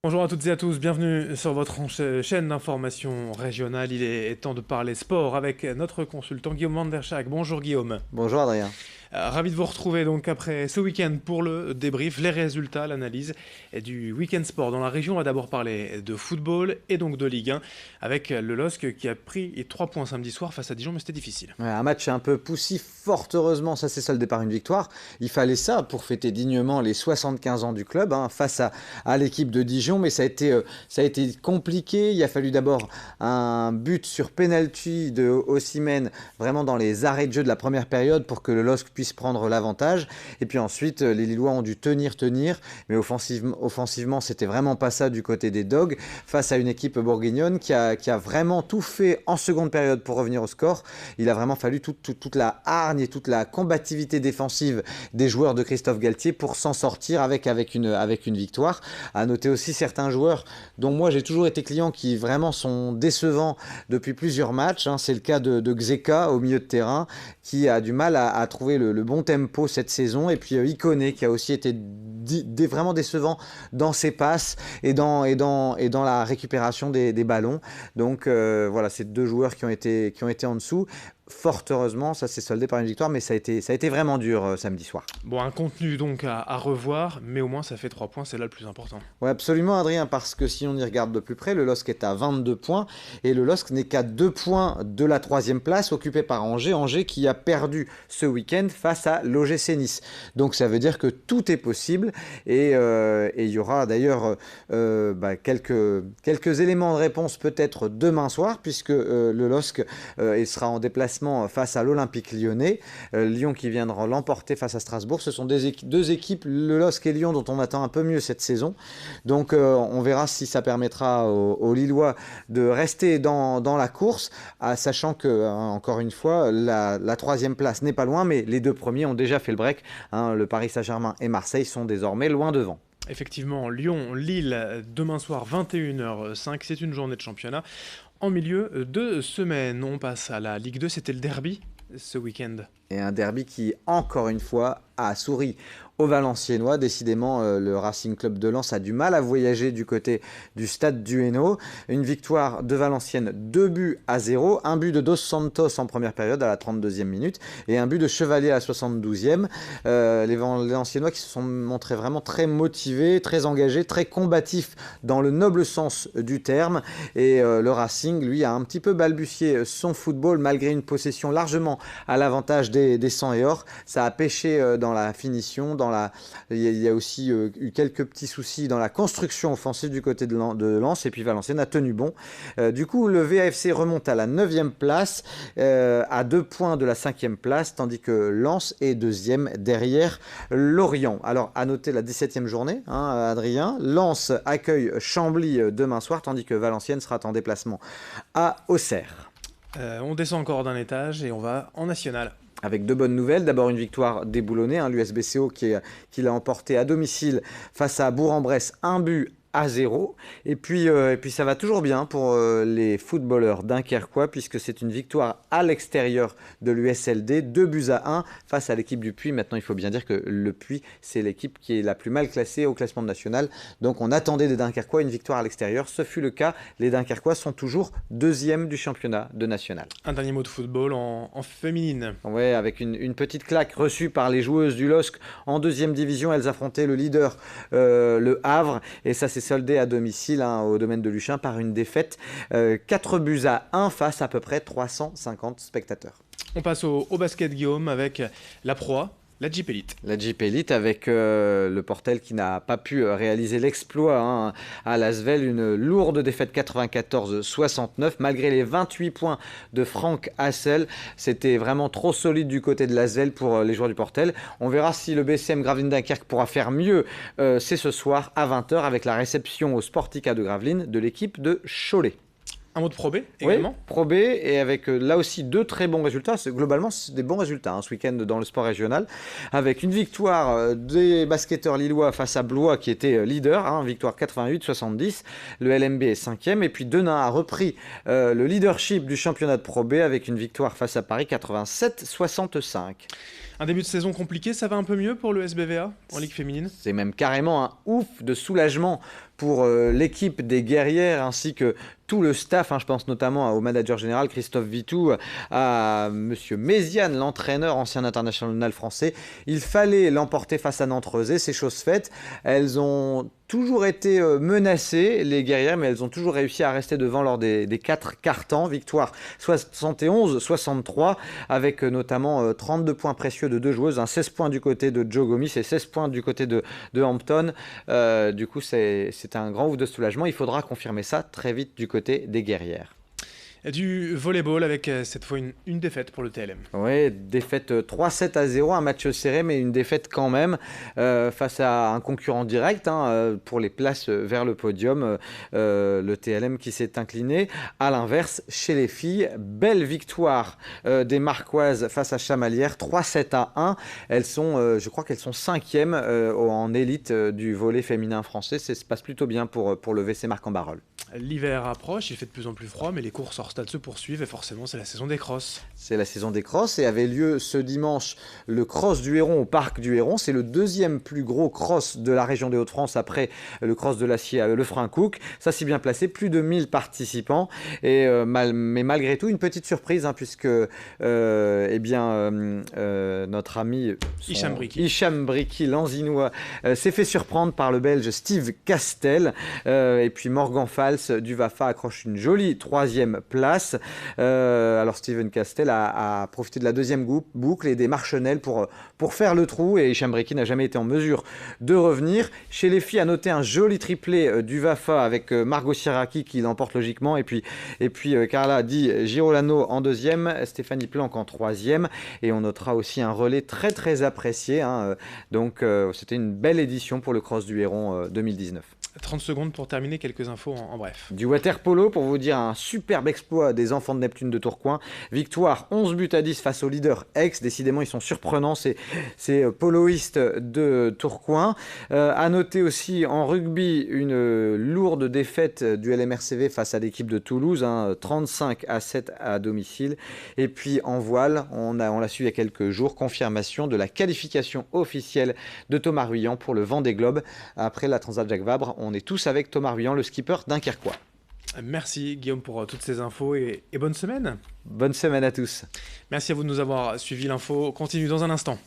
Bonjour à toutes et à tous, bienvenue sur votre chaîne d'information régionale. Il est temps de parler sport avec notre consultant Guillaume Van der Schaak. Bonjour Guillaume. Bonjour Adrien. Ravi de vous retrouver donc après ce week-end pour le débrief, les résultats, l'analyse du week-end sport dans la région. On va d'abord parler de football et donc de Ligue 1 avec le LOSC qui a pris 3 points samedi soir face à Dijon, mais c'était difficile. Ouais, un match un peu poussif, fort heureusement, ça s'est soldé par une victoire. Il fallait ça pour fêter dignement les 75 ans du club face à l'équipe de Dijon, mais ça a été compliqué. Il a fallu d'abord un but sur penalty de Osimhen, vraiment dans les arrêts de jeu de la première période pour que le LOSC puisse prendre l'avantage. Et puis ensuite, les Lillois ont dû tenir, mais offensivement, c'était vraiment pas ça du côté des Dogs, face à une équipe bourguignonne qui a vraiment tout fait en seconde période pour revenir au score. Il a vraiment fallu toute la hargne et toute la combativité défensive des joueurs de Christophe Galtier pour s'en sortir avec une victoire. À noter aussi certains joueurs dont moi j'ai toujours été client qui vraiment sont décevants depuis plusieurs matchs. C'est le cas de Xeka au milieu de terrain qui a du mal à trouver le bon tempo cette saison. Et puis Ikoné qui a aussi été vraiment décevant dans ses passes et dans la récupération des ballons. Donc voilà, c'est deux joueurs qui ont été en dessous. Fort heureusement, ça s'est soldé par une victoire, mais ça a été vraiment dur samedi soir. Bon, un contenu donc à revoir, mais au moins ça fait 3 points, c'est là le plus important. Oui, absolument Adrien, parce que si on y regarde de plus près, le LOSC est à 22 points et le LOSC n'est qu'à 2 points de la 3e place occupée par Angers. Angers qui a perdu ce week-end face à l'OGC Nice. Donc ça veut dire que tout est possible et il y aura d'ailleurs quelques éléments de réponse peut-être demain soir, puisque le LOSC il sera en déplacement face à l'Olympique Lyonnais. Lyon qui viendra l'emporter face à Strasbourg. Ce sont deux équipes, le LOSC et Lyon, dont on attend un peu mieux cette saison. Donc on verra si ça permettra aux Lillois de rester dans la course, sachant que, encore une fois, la 3e place n'est pas loin, mais les deux premiers ont déjà fait le break. Le Paris Saint-Germain et Marseille sont désormais loin devant. Effectivement, Lyon-Lille, demain soir 21h05, c'est une journée de championnat. En milieu de semaine, on passe à la Ligue 2, c'était le derby ce week-end. Et un derby qui, encore une fois, a souri aux Valenciennois. Décidément, le Racing Club de Lens a du mal à voyager du côté du stade du Hainaut. Une victoire de Valenciennes, 2-0. Un but de Dos Santos en première période à la 32e minute et un but de Chevalier à la 72e. Les Valenciennois qui se sont montrés vraiment très motivés, très engagés, très combatifs dans le noble sens du terme. Et le Racing, lui, a un petit peu balbutié son football malgré une possession largement à l'avantage des 100 et or. Ça a pêché dans la finition, il y a aussi eu quelques petits soucis dans la construction offensive du côté de Lens, et puis Valenciennes a tenu bon. Du coup, le VAFC remonte à la 9e place, à 2 points de la 5e place, tandis que Lens est 2e derrière Lorient. Alors, à noter la 17e journée, Adrien. Lens accueille Chambly demain soir, tandis que Valenciennes sera en déplacement à Auxerre. On descend encore d'un étage et on va en national. Avec deux bonnes nouvelles. D'abord une victoire déboulonnée, l'USBCO qui l'a emporté à domicile face à Bourg-en-Bresse, 1-0. Et puis ça va toujours bien pour les footballeurs dunkerquois, puisque c'est une victoire à l'extérieur de l'USLD, 2-1 face à l'équipe du Puy. Maintenant, il faut bien dire que le Puy, c'est l'équipe qui est la plus mal classée au classement national. Donc on attendait des Dunkerquois une victoire à l'extérieur. Ce fut le cas. Les Dunkerquois sont toujours 2e du championnat de national. Un dernier mot de football en féminine. Ouais, avec une petite claque reçue par les joueuses du LOSC en 2e division. Elles affrontaient le leader, le Havre, et ça s'est soldé à domicile au domaine de Luchin par une défaite 4-1 face à peu près 350 spectateurs. On passe au basket, Guillaume, avec la proie, la Jeep Elite. La Jeep Elite avec le Portel qui n'a pas pu réaliser l'exploit à Lasvel. Une lourde défaite 94-69 malgré les 28 points de Franck Hassel. C'était vraiment trop solide du côté de Lasvel pour les joueurs du Portel. On verra si le BCM Gravelines Dunkerque pourra faire mieux. C'est ce soir à 20h avec la réception au Sportica de Gravelines de l'équipe de Cholet. Un mot de Pro B également. Oui, Pro B, et avec là aussi 2 très bons résultats. Globalement, c'est des bons résultats ce week-end dans le sport régional, avec une victoire des basketteurs lillois face à Blois qui était leader, victoire 88-70. Le LMB est 5e, et puis Denain a repris le leadership du championnat de Pro B avec une victoire face à Paris 87-65. Un début de saison compliqué, ça va un peu mieux pour le SBVA en Ligue féminine? C'est même carrément un ouf de soulagement pour l'équipe des guerrières ainsi que tout le staff, je pense notamment au manager général Christophe Vitou, à Monsieur Méziane, l'entraîneur, ancien international français. Il fallait l'emporter face à Nantes-Rezé, c'est chose faite. Elles ont toujours été menacées, les guerrières, mais elles ont toujours réussi à rester devant lors des 4 quarts-temps. Victoire 71-63, avec notamment 32 points précieux de 2 joueuses, 16 points du côté de Joe Gomis et 16 points du côté de Hampton. Du coup, c'est un grand ouf de soulagement. Il faudra confirmer ça très vite du côté des guerrières. Du volleyball avec cette fois une défaite pour le TLM. Oui, défaite 3-7-0, un match serré, mais une défaite quand même face à un concurrent direct pour les places vers le podium. Le TLM qui s'est incliné. À l'inverse, chez les filles, belle victoire des Marquoises face à Chamalières, 3-7-1. Elles sont, je crois qu'elles sont 5e en élite du volley féminin français. Ça se passe plutôt bien pour le VC Marc-en-Barœul. L'hiver approche, il fait de plus en plus froid, mais les courses hors stade se poursuivent et forcément c'est la saison des crosses. C'est la saison des crosses et avait lieu ce dimanche le cross du Héron au Parc du Héron. C'est le deuxième plus gros cross de la région des Hauts-de-France après le cross de l'Acier à Lefrancouc. Ça s'est bien placé, plus de 1000 participants. Et, mais malgré tout, une petite surprise puisque notre ami Hicham Bricky, l'Anzinois, s'est fait surprendre par le Belge Steve Castel. Et puis Morgan Fals du Vafa accroche une jolie 3e place. Alors Steven Castel a profité de la deuxième boucle et des marchenelles pour faire le trou, et Hicham Bricky n'a jamais été en mesure de revenir. Chez les filles, à noter un joli triplé du Vafa avec Margot Siraki qui l'emporte logiquement, et puis Carla Di Girolano en 2e, Stéphanie Planck en 3e, et on notera aussi un relais très très apprécié. Donc c'était une belle édition pour le Cross du Héron 2019. 30 secondes pour terminer, quelques infos en bref. Du water polo, pour vous dire un superbe exploit des enfants de Neptune de Tourcoing. Victoire 11-10 face au leader Aix. Décidément, ils sont surprenants, ces poloistes de Tourcoing. À noter aussi en rugby une lourde défaite du LMRCV face à l'équipe de Toulouse, 35-7 à domicile. Et puis en voile, on l'a su il y a quelques jours, confirmation de la qualification officielle de Thomas Ruyant pour le Vendée Globe. Après la Transat Jacques Vabre, on est tous avec Thomas Ruyant, le skipper dunkerquois. Merci Guillaume pour toutes ces infos et bonne semaine. Bonne semaine à tous. Merci à vous de nous avoir suivi. L'info continue dans un instant.